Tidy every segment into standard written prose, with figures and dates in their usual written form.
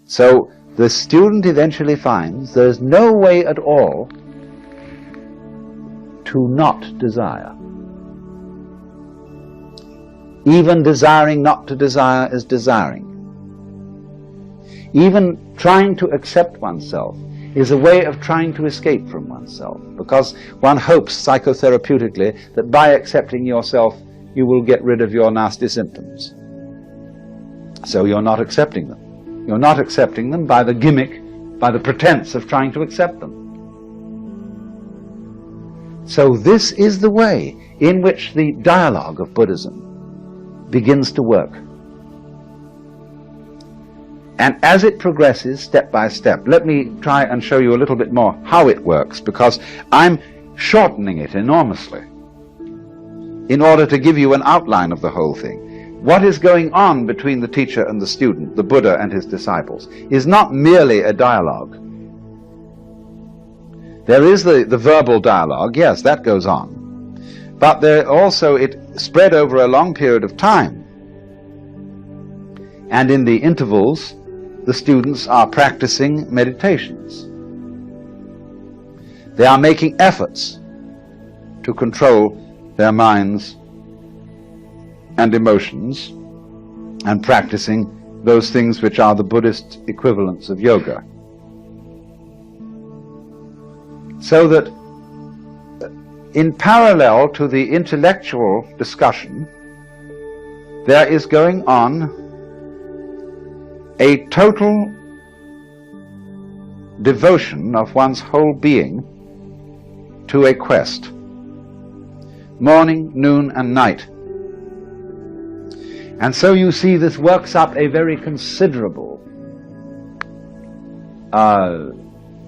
So the student eventually finds there's no way at all to not desire. Even desiring not to desire is desiring. Even trying to accept oneself is a way of trying to escape from oneself, because one hopes psychotherapeutically that by accepting yourself you will get rid of your nasty symptoms. So you're not accepting them. You're not accepting them by the gimmick, by the pretense of trying to accept them. So this is the way in which the dialogue of Buddhism begins to work. And as it progresses step by step, let me try and show you a little bit more how it works, because I'm shortening it enormously in order to give you an outline of the whole thing. What is going on between the teacher and the student, the Buddha and his disciples, is not merely a dialogue. There is the verbal dialogue, yes, that goes on. But there also, it spread over a long period of time. And in the intervals, the students are practicing meditations. They are making efforts to control their minds and emotions, and practicing those things which are the Buddhist equivalents of yoga. So that in parallel to the intellectual discussion, there is going on a total devotion of one's whole being to a quest, morning, noon, and night. And so you see this works up a very considerable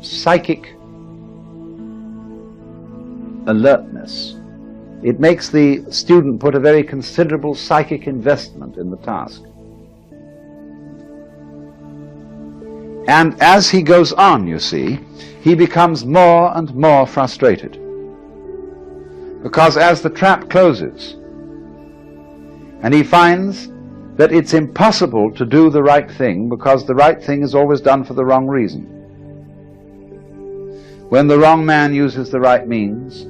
psychic alertness. It makes the student put a very considerable psychic investment in the task. And as he goes on, you see, he becomes more and more frustrated. Because as the trap closes, and he finds that it's impossible to do the right thing, because the right thing is always done for the wrong reason. When the wrong man uses the right means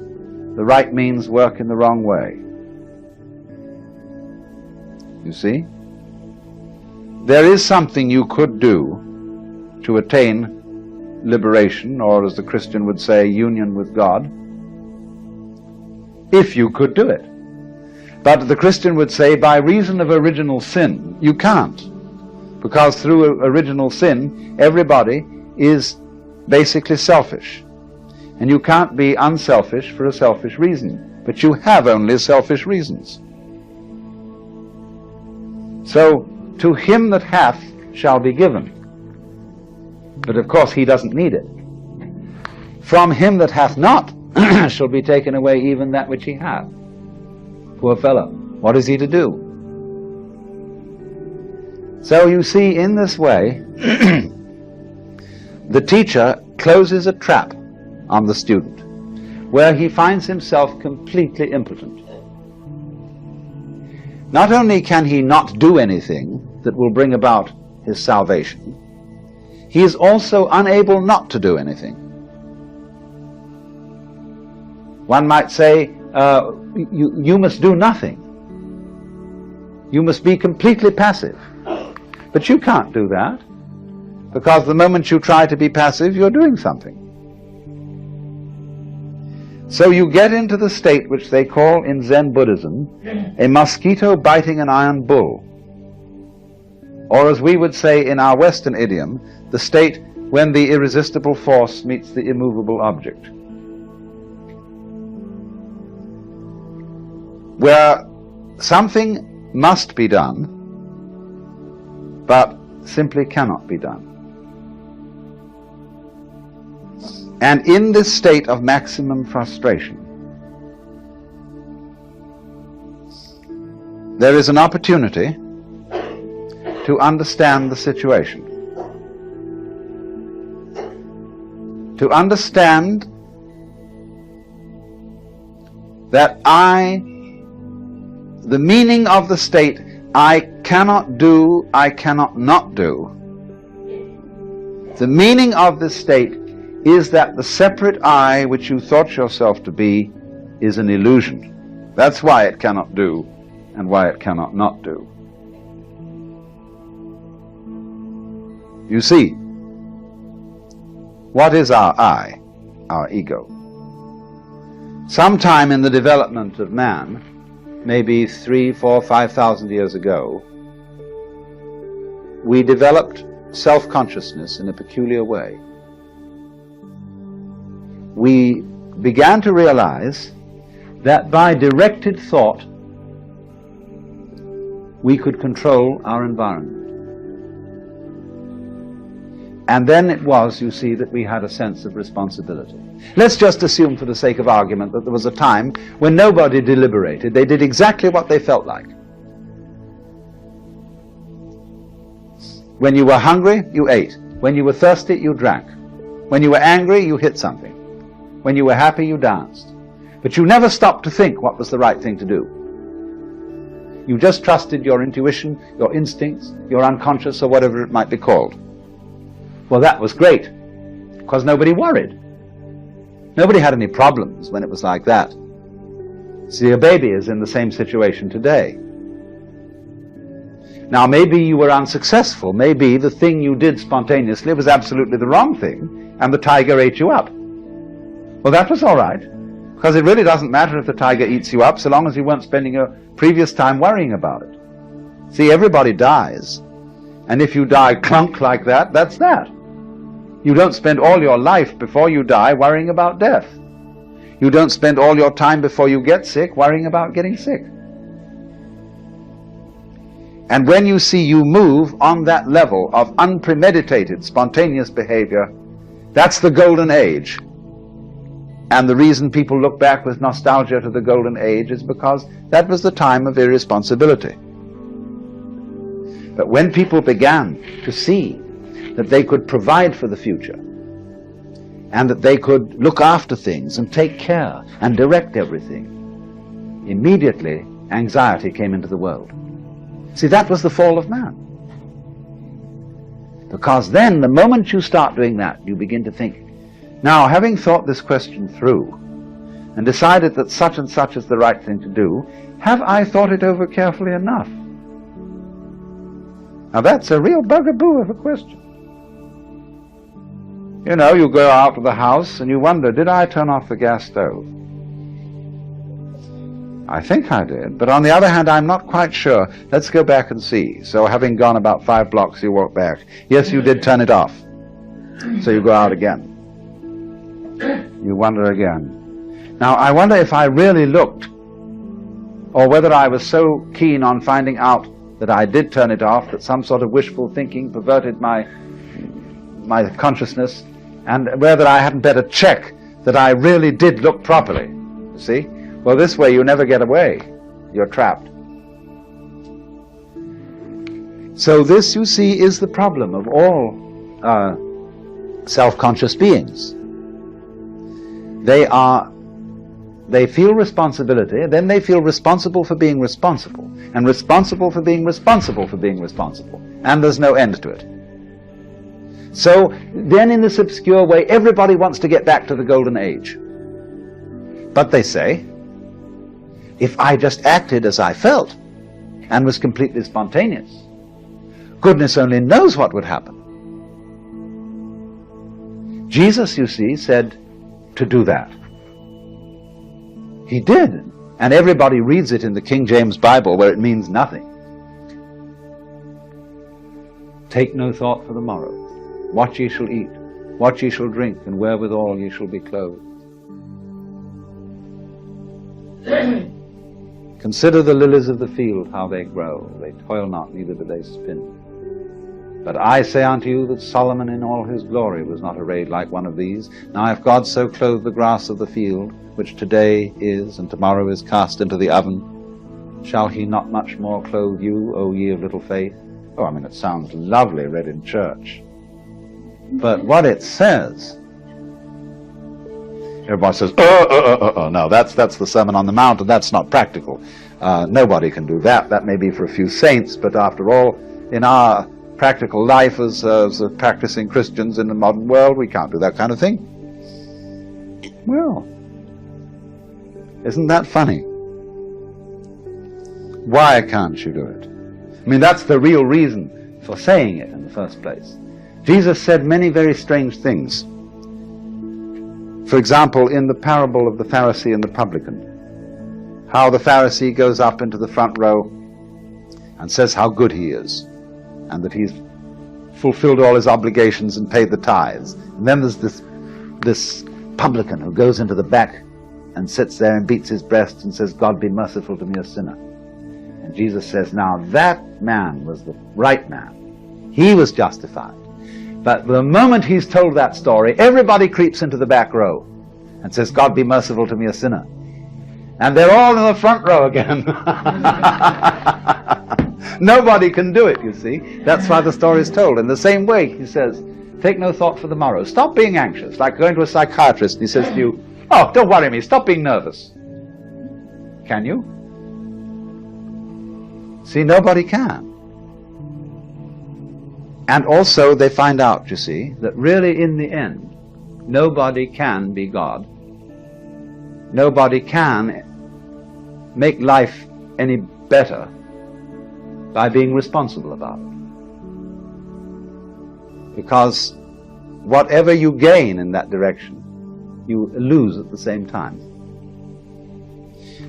work in the wrong way. You see? There is something you could do to attain liberation, or as the Christian would say, union with God, if you could do it. But the Christian would say, by reason of original sin, you can't. Because through original sin, everybody is basically selfish. And you can't be unselfish for a selfish reason. But you have only selfish reasons. So, to him that hath shall be given. But of course he doesn't need it. From him that hath not shall be taken away even that which he hath. Poor fellow, what is he to do? So you see, in this way, the teacher closes a trap on the student, where he finds himself completely impotent. Not only can he not do anything that will bring about his salvation, he is also unable not to do anything. One might say, you must do nothing. You must be completely passive. But you can't do that, because the moment you try to be passive, you're doing something. So you get into the state which they call in Zen Buddhism a mosquito biting an iron bull. Or as we would say in our Western idiom, the state when the irresistible force meets the immovable object. Where something must be done, but simply cannot be done. And in this state of maximum frustration, there is an opportunity to understand the situation. To understand that the meaning of the state, I cannot do, I cannot not do. The meaning of this state is that the separate I which you thought yourself to be is an illusion. That's why it cannot do and why it cannot not do. You see, what is our I, our ego? Sometime in the development of man, maybe 3,000, 4,000, 5,000 years ago, we developed self-consciousness in a peculiar way. We began to realize that by directed thought we could control our environment. And then it was, you see, that we had a sense of responsibility. Let's just assume, for the sake of argument, that there was a time when nobody deliberated. They did exactly what they felt like. When you were hungry, you ate. When you were thirsty, you drank. When you were angry, you hit something. When you were happy, you danced. But you never stopped to think what was the right thing to do. You just trusted your intuition, your instincts, your unconscious, or whatever it might be called. Well, that was great, because nobody worried. Nobody had any problems when it was like that. See, a baby is in the same situation today. Now, maybe you were unsuccessful. Maybe the thing you did spontaneously was absolutely the wrong thing, and the tiger ate you up. Well, that was all right, because it really doesn't matter if the tiger eats you up, so long as you weren't spending your previous time worrying about it. See, everybody dies, and if you die clunk like that, that's that. You don't spend all your life before you die worrying about death. You don't spend all your time before you get sick worrying about getting sick. And when you see you move on that level of unpremeditated, spontaneous behavior, that's the golden age. And the reason people look back with nostalgia to the golden age is because that was the time of irresponsibility. But when people began to see that they could provide for the future, and that they could look after things and take care and direct everything, immediately anxiety came into the world. See, that was the fall of man. Because then, the moment you start doing that, you begin to think, now, having thought this question through, and decided that such and such is the right thing to do, have I thought it over carefully enough? Now, that's a real bugaboo of a question. You know, you go out of the house and you wonder, did I turn off the gas stove? I think I did, but on the other hand, I'm not quite sure. Let's go back and see. So having gone about 5 blocks, you walk back. Yes, you did turn it off. So you go out again. You wonder again. Now, I wonder if I really looked, or whether I was so keen on finding out that I did turn it off that some sort of wishful thinking perverted my consciousness, and whether I hadn't better check that I really did look properly. You see? Well, this way you never get away. You're trapped. So this, you see, is the problem of all self-conscious beings. They feel responsibility, then they feel responsible for being responsible, and responsible for being responsible for being responsible, and there's no end to it. So then, in this obscure way, everybody wants to get back to the golden age. But they say, if I just acted as I felt and was completely spontaneous, goodness only knows what would happen. Jesus, you see, said to do that. He did, and everybody reads it in the King James Bible where it means nothing. Take no thought for the morrow. What ye shall eat, what ye shall drink, and wherewithal ye shall be clothed. Consider the lilies of the field, how they grow. They toil not, neither do they spin. But I say unto you that Solomon in all his glory was not arrayed like one of these. Now if God so clothe the grass of the field, which today is and tomorrow is cast into the oven, shall he not much more clothe you, O ye of little faith? Oh, I mean, it sounds lovely read in church. But what it says Everybody says, no, that's the Sermon on the Mount, and that's not practical. Nobody can do that. That may be for a few saints, but after all, in our practical life as practicing Christians in the modern world, we can't do that kind of thing. Well, isn't that funny? Why can't you do it? I mean, that's the real reason for saying it in the first place. Jesus said many very strange things. For example, in the parable of the Pharisee and the publican, how the Pharisee goes up into the front row and says how good he is, and that he's fulfilled all his obligations and paid the tithes. And then there's this publican who goes into the back and sits there and beats his breast and says, God be merciful to me, a sinner. And Jesus says, now that man was the right man. He was justified. But the moment he's told that story, everybody creeps into the back row and says, God be merciful to me, a sinner. And they're all in the front row again. Nobody can do it, you see. That's why the story is told. In the same way, he says, take no thought for the morrow. Stop being anxious. Like going to a psychiatrist and he says to you, oh, don't worry me, stop being nervous. Can you? See, nobody can. And also they find out, you see, that really in the end, nobody can be God. Nobody can make life any better by being responsible about it. Because whatever you gain in that direction, you lose at the same time.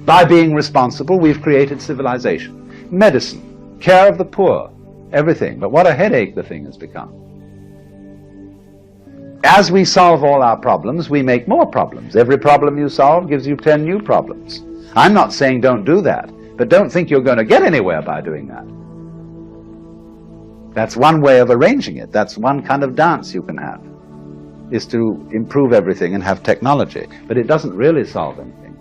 By being responsible, we've created civilization, medicine, care of the poor, everything. But what a headache the thing has become. As we solve all our problems, we make more problems. Every problem you solve gives you 10 new problems. I'm not saying don't do that, but don't think you're going to get anywhere by doing that. That's one way of arranging it. That's one kind of dance you can have, is to improve everything and have technology. But it doesn't really solve anything.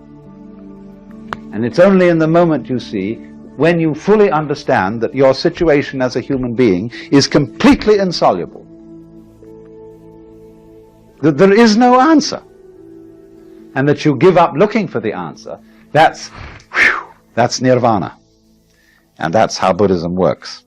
And it's only in the moment, you see, when you fully understand that your situation as a human being is completely insoluble, that there is no answer, and that you give up looking for the answer, that's nirvana. And that's how Buddhism works.